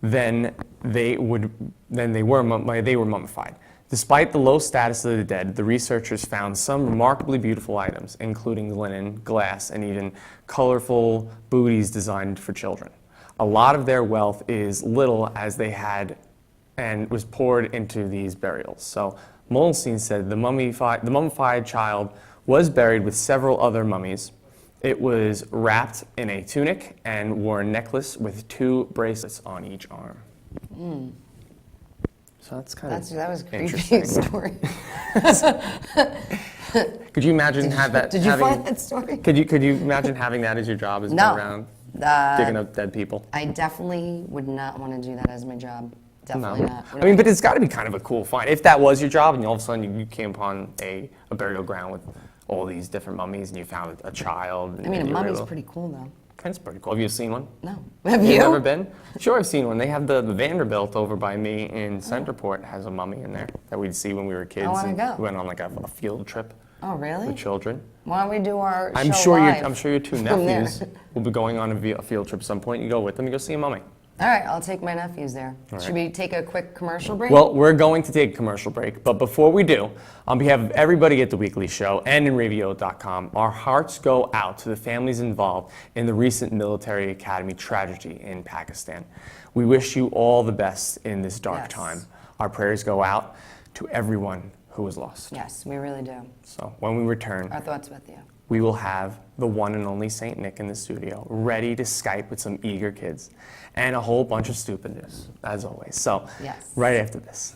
then they were mummified. Despite the low status of the dead, the researchers found some remarkably beautiful items, including linen, glass, and even colorful booties designed for children. A lot of their wealth is little as they had and was poured into these burials. So Mullenstein said the mummified child was buried with several other mummies. It was wrapped in a tunic and wore a necklace with 2 bracelets on each arm. So that's kind of That was a creepy interesting. story. Could you imagine Did you find that story? Could you imagine having that as your job, as No. going around digging up dead people? I definitely would not want to do that as my job. Definitely not. I mean, but it's got to be kind of a cool find. If that was your job, and all of a sudden you came upon a burial ground with all these different mummies, and you found a child. I mean, a mummy's pretty cool, though. That's pretty cool. Have you seen one? No. Have You've you? never been? Sure, I've seen one. They have the Vanderbilt over by me in Centerport has a mummy in there that we'd see when we were kids. wanna and go. We went on like a field trip Oh, really? with children. Why don't we do our I'm show sure live I'm sure your 2 from there? nephews will be going on a field trip at some point. You go with them, you go see a mummy. All right, I'll take my nephews there. Should we take a quick commercial break? Well, we're going to take a commercial break, but before we do, on behalf of everybody at The Weekly Show and in Revio.com, our hearts go out to the families involved in the recent military academy tragedy in Pakistan. We wish you all the best in this dark time. Our prayers go out to everyone who was lost. Yes, we really do. So when we return, Our thoughts with you. we will have the one and only Saint Nick in the studio, ready to Skype with some eager kids and a whole bunch of stupidness, as always. So, Yes. right after this.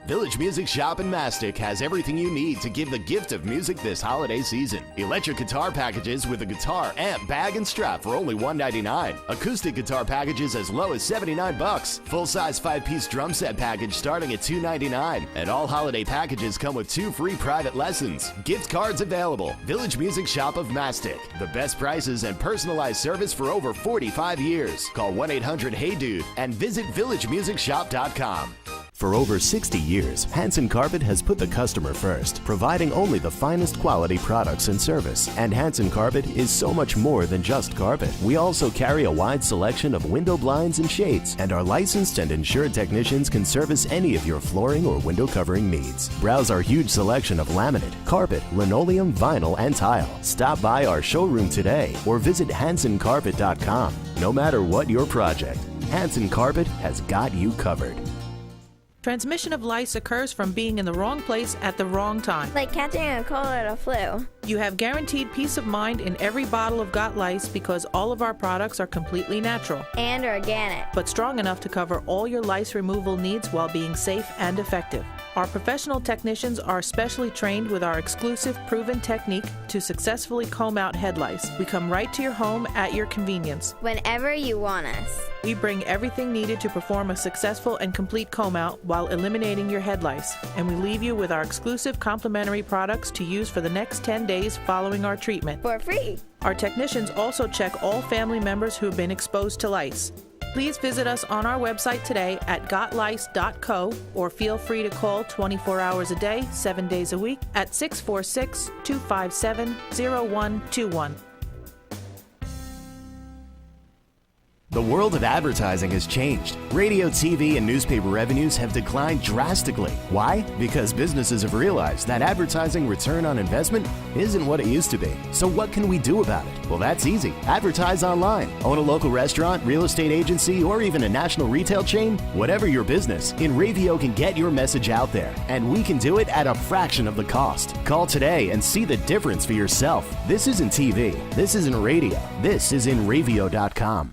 Village Music Shop in Mastic has everything you need to give the gift of music this holiday season. Electric guitar packages with a guitar, amp, bag, and strap for only $1.99. Acoustic guitar packages as low as $79. Full-size 5-piece drum set package starting at $2.99. And all holiday packages come with 2 free private lessons. Gift cards available. Village Music Shop of Mastic. The best prices and personalized service for over 45 years. Call 1-800-HEY-DUDE and visit villagemusicshop.com. For over 60 years, Hanson Carpet has put the customer first, providing only the finest quality products and service. And Hanson Carpet is so much more than just carpet. We also carry a wide selection of window blinds and shades, and our licensed and insured technicians can service any of your flooring or window covering needs. Browse our huge selection of laminate, carpet, linoleum, vinyl, and tile. Stop by our showroom today or visit hansoncarpet.com. No matter what your project, Hanson Carpet has got you covered. Transmission of lice occurs from being in the wrong place at the wrong time. Like catching a cold or the flu. You have guaranteed peace of mind in every bottle of Got Lice because all of our products are completely natural. And organic. But strong enough to cover all your lice removal needs while being safe and effective. Our professional technicians are specially trained with our exclusive proven technique to successfully comb out head lice. We come right to your home at your convenience. Whenever you want us. We bring everything needed to perform a successful and complete comb out while eliminating your head lice. And we leave you with our exclusive complimentary products to use for the next 10 days following our treatment. For free. Our technicians also check all family members who have been exposed to lice. Please visit us on our website today at gotlice.co or feel free to call 24 hours a day, 7 days a week at 646-257-0121. The world of advertising has changed. Radio, TV, and newspaper revenues have declined drastically. Why? Because businesses have realized that advertising return on investment isn't what it used to be. So what can we do about it? Well, that's easy. Advertise online. Own a local restaurant, real estate agency, or even a national retail chain? Whatever your business, InRavio can get your message out there. And we can do it at a fraction of the cost. Call today and see the difference for yourself. This isn't TV. This isn't radio. This is InRavio.com.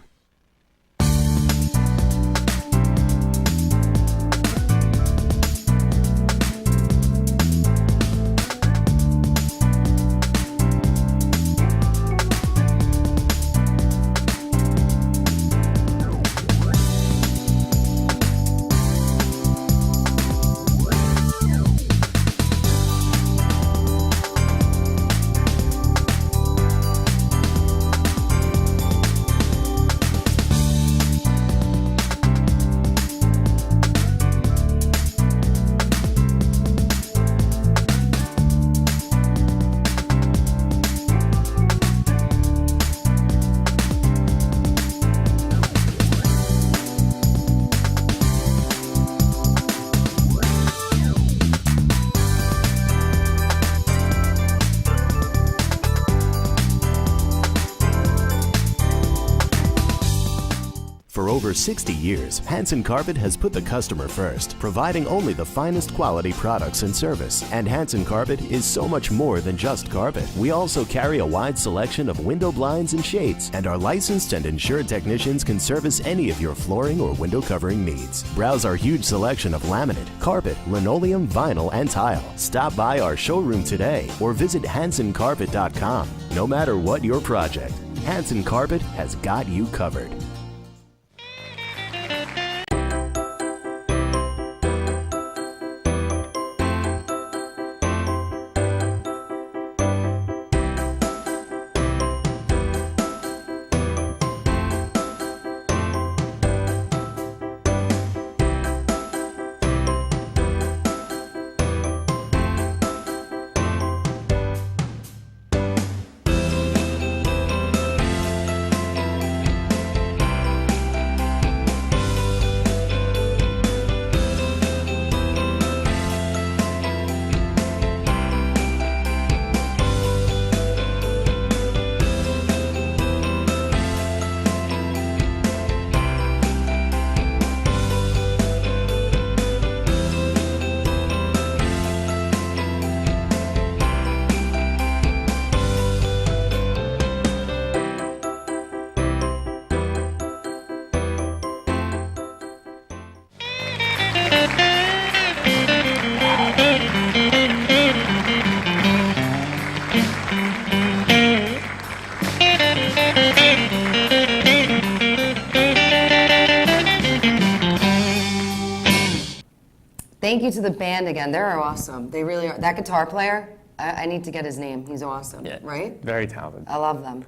For over 60 years, Hanson Carpet has put the customer first, providing only the finest quality products and service. And Hanson Carpet is so much more than just carpet. We also carry a wide selection of window blinds and shades, and our licensed and insured technicians can service any of your flooring or window covering needs. Browse our huge selection of laminate, carpet, linoleum, vinyl, and tile. Stop by our showroom today or visit hansoncarpet.com. No matter what your project, Hanson Carpet has got you covered. Thank you to the band again. They're awesome. They really are. That guitar player, I need to get his name. He's awesome, Yeah, right? Very talented. I love them.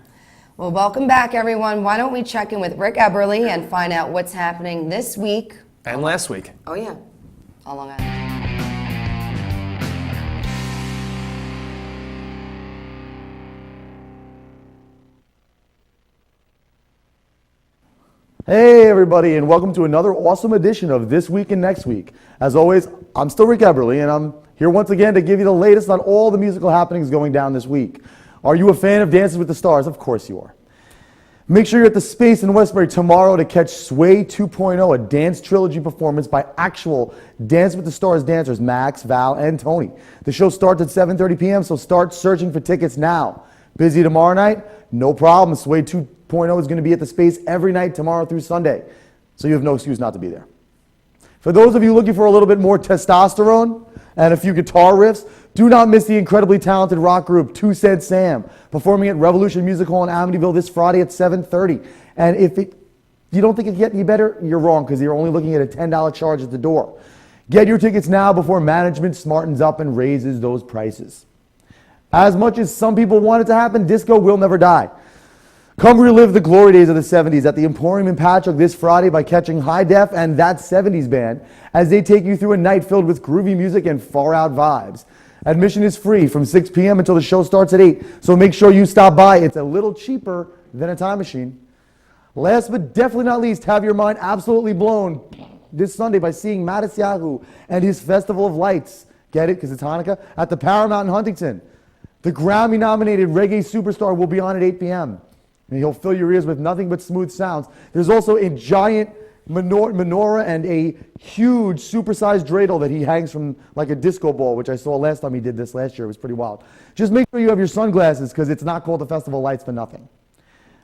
Well, welcome back, everyone. Why don't we check in with Rick Eberly and find out what's happening this week? And last week. Oh, yeah. on Long Island. Hey everybody, and welcome to another awesome edition of This Week and Next Week. As always, I'm still Rick Eberly, and I'm here once again to give you the latest on all the musical happenings going down this week. Are you a fan of Dances with the Stars? Of course you are. Make sure you're at the Space in Westbury tomorrow to catch Sway 2.0, a dance trilogy performance by actual Dance with the Stars dancers, Max, Val, and Tony. The show starts at 7:30 p.m., so start searching for tickets now. Busy tomorrow night? No problem. Sway 2.0 is going to be at the Space every night tomorrow through Sunday, so you have no excuse not to be there. For those of you looking for a little bit more testosterone and a few guitar riffs, do not miss the incredibly talented rock group 2 Said Sam performing at Revolution Music Hall in Amityville this Friday at 7:30. And if you don't think it gets any better, you're wrong, because you're only looking at a $10 charge at the door. Get your tickets now before management smartens up and raises those prices. As much as some people want it to happen, disco will never die. Come relive the glory days of the 70s at the Emporium in Patrick this Friday by catching High Def and That 70s Band as they take you through a night filled with groovy music and far-out vibes. Admission is free from 6 p.m. until the show starts at 8, so make sure you stop by. It's a little cheaper than a time machine. Last but definitely not least, have your mind absolutely blown this Sunday by seeing Mattis Yahoo and his Festival of Lights, get it because it's Hanukkah, at the Paramount in Huntington. The Grammy-nominated reggae superstar will be on at 8 p.m., and he'll fill your ears with nothing but smooth sounds. There's also a giant menorah and a huge supersized dreidel that he hangs from like a disco ball, which I saw last time he did this last year. It was pretty wild. Just make sure you have your sunglasses, because it's not called the Festival of Lights for nothing.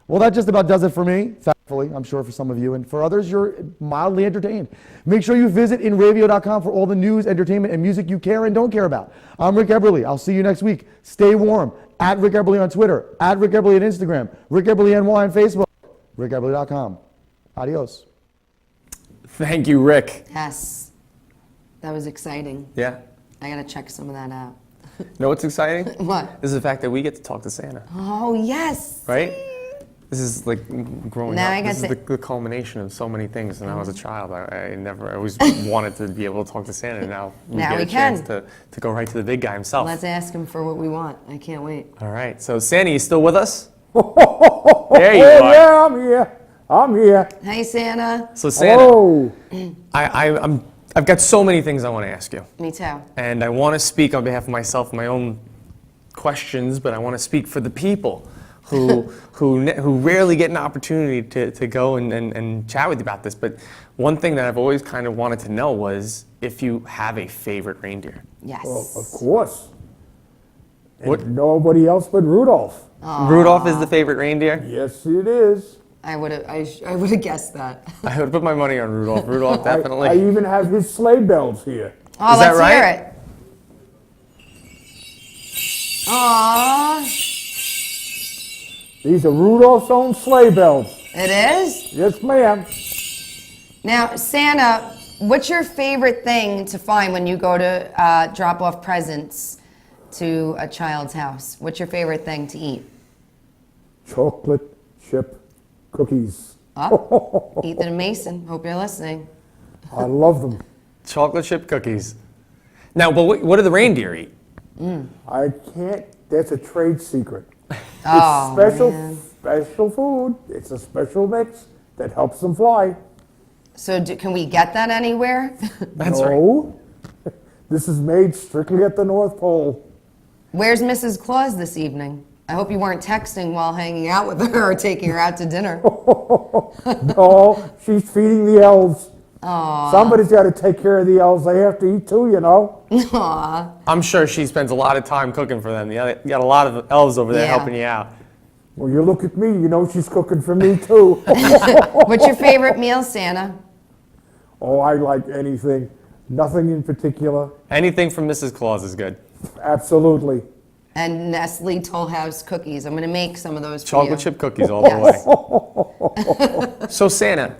Well, that just about does it for me, thankfully, I'm sure for some of you. And for others, you're mildly entertained. Make sure you visit inravio.com for all the news, entertainment, and music you care and don't care about. I'm Rick Eberly. I'll see you next week. Stay warm. At Rick Eberly on Twitter. At Rick Eberly on Instagram. Rick Eberly NY on Facebook. RickEberly.com. Adios. Thank you, Rick. Yes, that was exciting. Yeah. I gotta check some of that out. Know what's exciting? What? Is the fact that we get to talk to Santa. Oh, yes. Right? This is like growing Now up. I got This is to- the culmination of so many things. When I was a child, I always wanted to be able to talk to Santa. And now we Now get we a chance can. to go right to the big guy himself. Let's ask him for what we want. I can't wait. All right. So Santa, you still with us? There you are. Yeah, I'm here. I'm here. Hey, Santa. So Santa, Oh, I've got so many things I want to ask you. Me too. And I want to speak on behalf of myself, my own questions, but I want to speak for the people who rarely get an opportunity to go and chat with you about this. But one thing that I've always kind of wanted to know was if you have a favorite reindeer. Yes. well, of course. And What? nobody else but Rudolph. Rudolph is the favorite reindeer? Yes, it is. I would have guessed that. I would put my money on Rudolph. Rudolph, definitely. I even have his sleigh bells here. Oh, Is that let's right? hear it. Aww. These are Rudolph's own sleigh bells. It is? Yes, ma'am. Now, Santa, what's your favorite thing to find when you go to drop off presents to a child's house? What's your favorite thing to eat? Chocolate chip cookies. Oh, Ethan and Mason, hope you're listening. I love them. Chocolate chip cookies. Now, but what do the reindeer eat? I can't, that's a trade secret. Oh, It's special, man. special food. It's a special mix that helps them fly. So can we get that anywhere? That's right. No. This is made strictly at the North Pole. Where's Mrs. Claus this evening? I hope you weren't texting while hanging out with her or taking her out to dinner. No, she's feeding the elves. Somebody's got to take care of the elves. They have to eat too, you know. Aw. I'm sure she spends a lot of time cooking for them. You got a lot of elves over there Yeah. helping you out. Well, you look at me, you know she's cooking for me too. What's your favorite meal, Santa? Oh, I like anything. Nothing in particular. Anything from Mrs. Claus is good. Absolutely. And Nestle Toll House cookies. I'm going to make some of those for you. Chocolate chip cookies all the way. So Santa,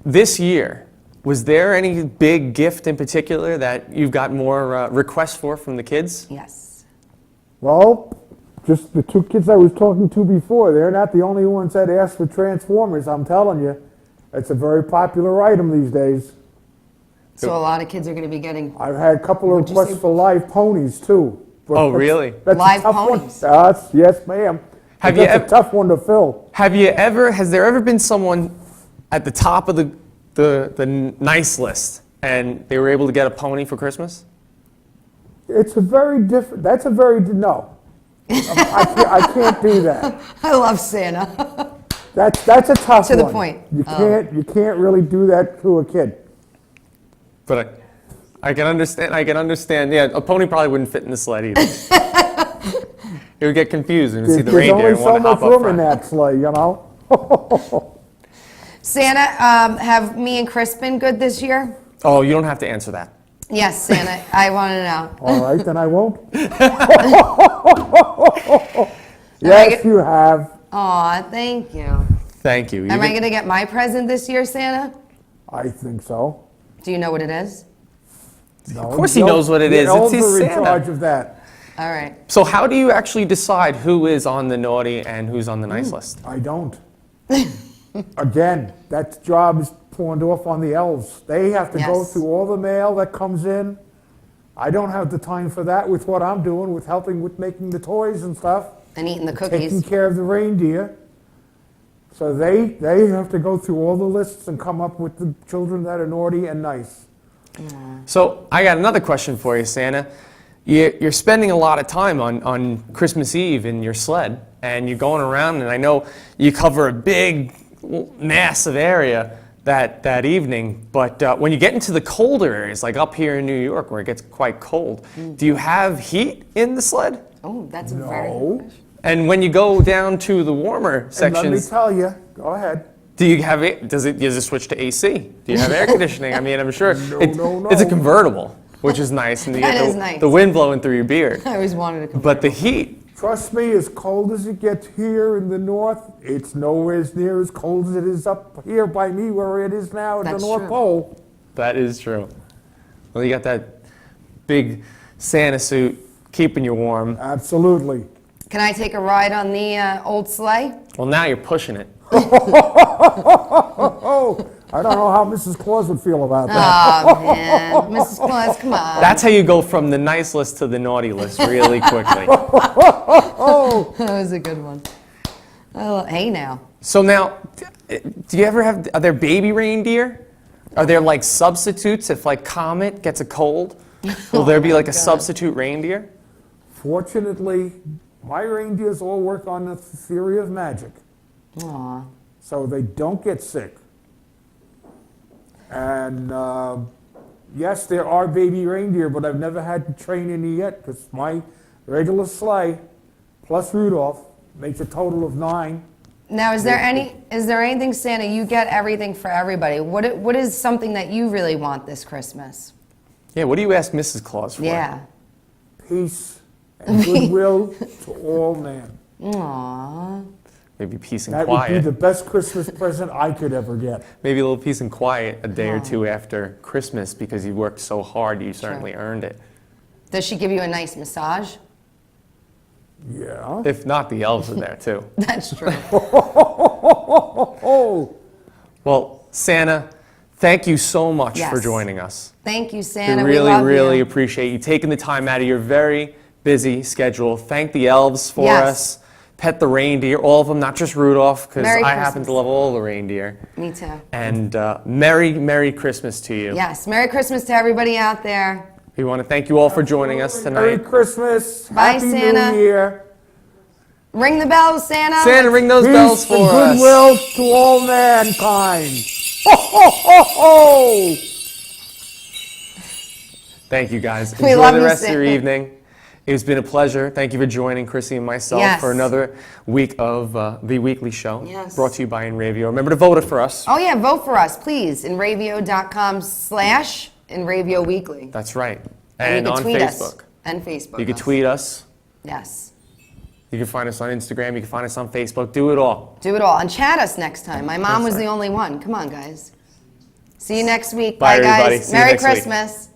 this year, was there any big gift in particular that you've got more requests for from the kids? Yes. Well, just the two kids I was talking to before, they're not the only ones that asked for Transformers, I'm telling you. It's a very popular item these days. So a lot of kids are going to be getting I've had a couple of What'd you requests say? for live ponies too. But Oh, that's- really? That's a Live tough one. ponies? Yes, ma'am. Have But you that's a tough one to fill. Has there ever been someone at the top of the nice list and they were able to get a pony for Christmas? It's a very different. That's a very no. I can't do that. I love Santa. That's a tough To one. the point. You can't really do that to a kid. But I can understand. Yeah, a pony probably wouldn't fit in the sled either. It would get confused and see the There's reindeer only and so want to much hop up room in front. that sleigh, you know. Santa, have me and Chris been good this year? Oh, you don't have to answer that. Yes, Santa. I want to know. All right, then I won't. I Yes, get- you have. Aw, thank you. Thank you. Am I going to get my present this year, Santa? I think so. Do you know what it is? No, Of course he knows what it is. It's his are in Santa. charge of that. All right. So how do you actually decide who is on the naughty and who's on the nice list? I don't. Again, that job is pawned off on the elves. They have to go Yes. through all the mail that comes in. I don't have the time for that with what I'm doing, with helping with making the toys and stuff, And eating the taking cookies. care of the reindeer. So they have to go through all the lists and come up with the children that are naughty and nice. So I got another question for you, Santa. You're spending a lot of time on Christmas Eve in your sled, and you're going around, and I know you cover a big, massive area that evening, but when you get into the colder areas, like up here in New York where it gets quite cold, do you have heat in the sled? Oh, that's a very good No. question. And when you go down to the warmer And let me sections, tell you, go ahead. do you have it? Does it switch to AC? Do you have air conditioning? I mean, I'm sure No, it's a no. convertible, which is nice, and you That get is nice. the wind blowing through your beard. I always wanted to. But the heat, Trust me, as cold as it gets here in the north, it's nowhere near as cold as it is up here by me where it is now at That's the North true. Pole. that is true. Well, you got that big Santa suit keeping you warm. Absolutely. Can I take a ride on the old sleigh? Well, now you're pushing it. Oh, I don't know how Mrs. Claus would feel about that. Oh, man. Mrs. Claus, come on. That's how you go from the nice list to the naughty list really quickly. That was a good one. Oh, hey, now. So now, do you ever have, are there baby reindeer? Are there like substitutes if like Comet gets a cold? Will there be like a substitute reindeer? Fortunately, my reindeers all work on the theory of magic, Aw. so they don't get sick. And yes, there are baby reindeer, but I've never had to train any yet because my regular sleigh plus Rudolph makes a total of 9. Now, is there anything, Santa, you get everything for everybody. What is something that you really want this Christmas? Yeah, what do you ask Mrs. Claus for? Yeah. Peace and goodwill to all men. Aw. Maybe peace and That would be quiet. the best Christmas present I could ever get. Maybe a little peace and quiet a day or two after Christmas because you worked so hard, you certainly earned it. Does she give you a nice massage? Yeah. If not, the elves are there too. That's true. Oh, Well, Santa, thank you so much for Yes. joining us. Thank you, Santa. We really, love really you. appreciate you taking the time out of your very busy schedule. Thank the elves for Yes. us. Pet the reindeer, all of them, not just Rudolph, because Merry I happen Christmas. to love all the reindeer. Me too. And Merry, Merry Christmas to you. Yes. Merry Christmas to everybody out there. We want to thank you all for joining us Merry tonight. Christmas. Bye, Happy Santa. New Year. Ring the bells, Santa. Santa, ring those bells Peace and for us. goodwill to all mankind. Ho, ho, ho, ho. Thank you, guys. We Enjoy love the you, rest of your Santa. evening. It's been a pleasure. Thank you for joining Chrissy and myself Yes. for another week of The Weekly Show, Yes. brought to you by InRavio. Remember to vote it for us. Oh, yeah. Vote for us, please. InRavio.com/InRavio Weekly. That's right. And And you can on tweet Facebook. us. And Facebook. You can us. tweet us. Yes. You can find us on Instagram. You can find us on Facebook. Do it all. Do it all. And chat us next time. My mom That's was right. the only one. Come on, guys. See you next week. Bye, Bye, everybody. guys. See you Merry next week. Christmas.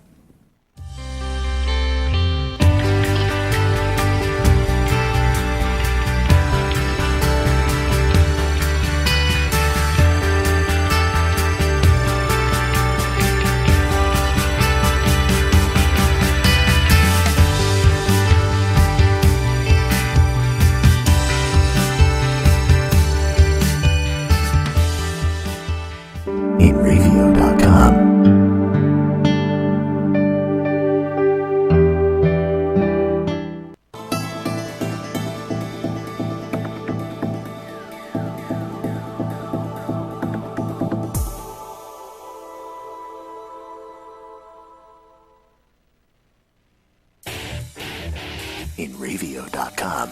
in radio.com.